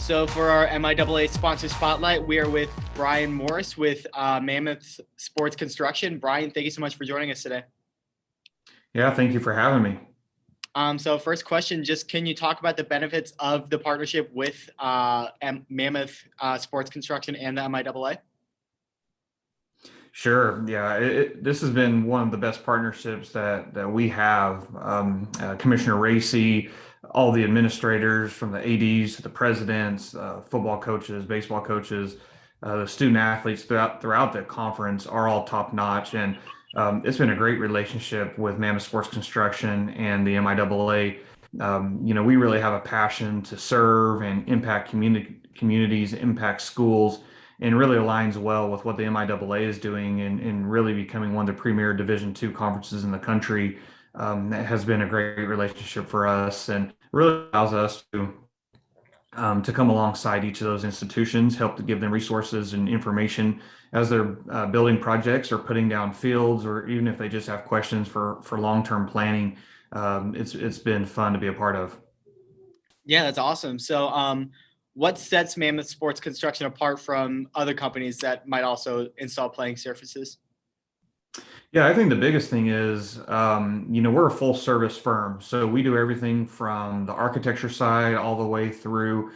So for our MIAA sponsor spotlight, we are with Brian Morris with Mammoth Sports Construction. Brian, thank you so much for joining us today. Yeah, thank you for having me. So first question, just can you talk about the benefits of the partnership with Mammoth Sports Construction and the MIAA? Sure. Yeah, this has been one of the best partnerships that we have. Commissioner Racy, all the administrators from the ADs to the presidents, football coaches, baseball coaches, the student athletes throughout the conference are all top notch. And it's been a great relationship with Mammoth Sports Construction and the MIAA. We really have a passion to serve and impact communities, impact schools, and really aligns well with what the MIAA is doing and really becoming one of the premier Division II conferences in the country. That has been a great relationship for us and really allows us to come alongside each of those institutions, help to give them resources and information as they're building projects or putting down fields, or even if they just have questions for long-term planning. It's been fun to be a part of. Yeah, that's awesome. So what sets Mammoth Sports Construction apart from other companies that might also install playing surfaces? Yeah, I think the biggest thing is, we're a full service firm. So we do everything from the architecture side all the way through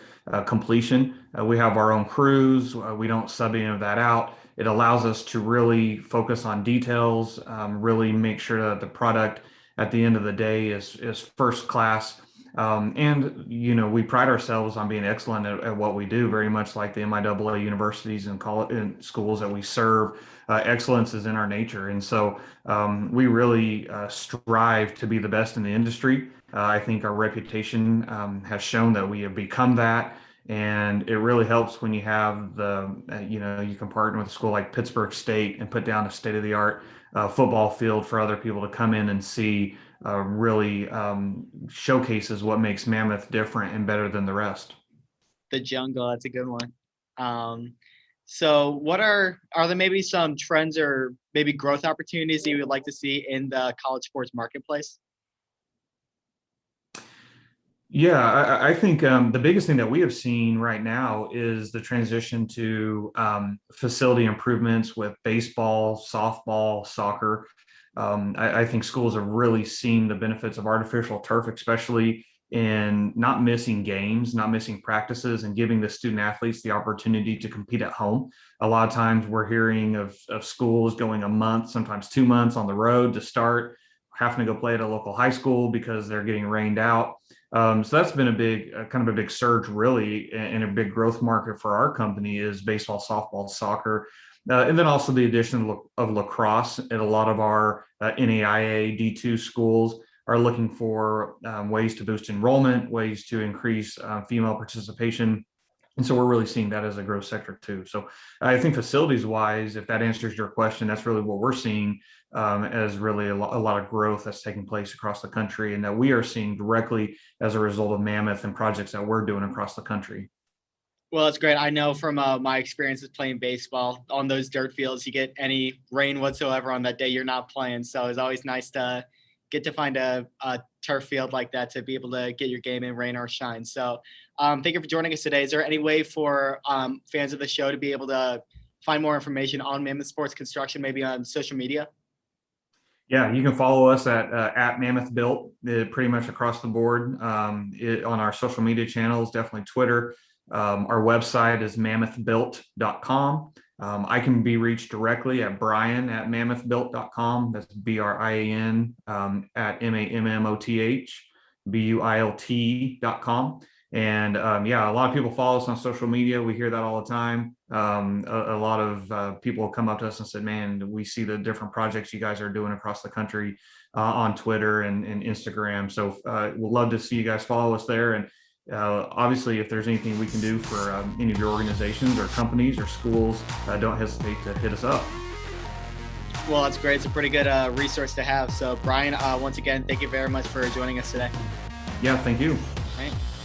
completion. We have our own crews. We don't sub any of that out. It allows us to really focus on details, really make sure that the product at the end of the day is first class. We pride ourselves on being excellent at what we do, very much like the MIAA universities and college and schools that we serve. Excellence is in our nature. And so we really strive to be the best in the industry. I think our reputation has shown that we have become that. And it really helps when you have you can partner with a school like Pittsburgh State and put down a state-of-the-art football field for other people to come in and see. Really showcases what makes Mammoth different and better than the rest. The jungle, that's a good one. So what are there maybe some trends or maybe growth opportunities that you would like to see in the college sports marketplace? Yeah, I think the biggest thing that we have seen right now is the transition to facility improvements with baseball, softball, soccer. I think schools have really seen the benefits of artificial turf, especially in not missing games, not missing practices, and giving the student athletes the opportunity to compete at home. A lot of times we're hearing of schools going a month, sometimes 2 months on the road to start, having to go play at a local high school because they're getting rained out. So that's been kind of a big surge, really, and a big growth market for our company is baseball, softball, soccer. And then also the addition of lacrosse at a lot of our NAIA D2 schools are looking for ways to boost enrollment, ways to increase female participation. And so we're really seeing that as a growth sector too. So I think facilities wise, if that answers your question, that's really what we're seeing as really a lot of growth that's taking place across the country and that we are seeing directly as a result of Mammoth and projects that we're doing across the country. Well, that's great. I know from my experiences playing baseball on those dirt fields, you get any rain whatsoever on that day you're not playing. So it's always nice to get to find a turf field like that to be able to get your game in, rain or shine. So thank you for joining us today. Is there any way for fans of the show to be able to find more information on Mammoth Sports Construction, maybe on social media? Yeah, you can follow us at Mammoth Built pretty much across the board on our social media channels, definitely Twitter. Our website is mammothbuilt.com. I can be reached directly at brian@mammothbuilt.com. That's BRIAN at MAMMOTHBUILT.com. And a lot of people follow us on social media. We hear that all the time. A lot of people come up to us and said, man, we see the different projects you guys are doing across the country on Twitter and Instagram. So we'd love to see you guys follow us there. And obviously, if there's anything we can do for any of your organizations or companies or schools, don't hesitate to hit us up. Well, that's great. It's a pretty good resource to have. So Brian, once again, thank you very much for joining us today. Yeah, thank you. All right.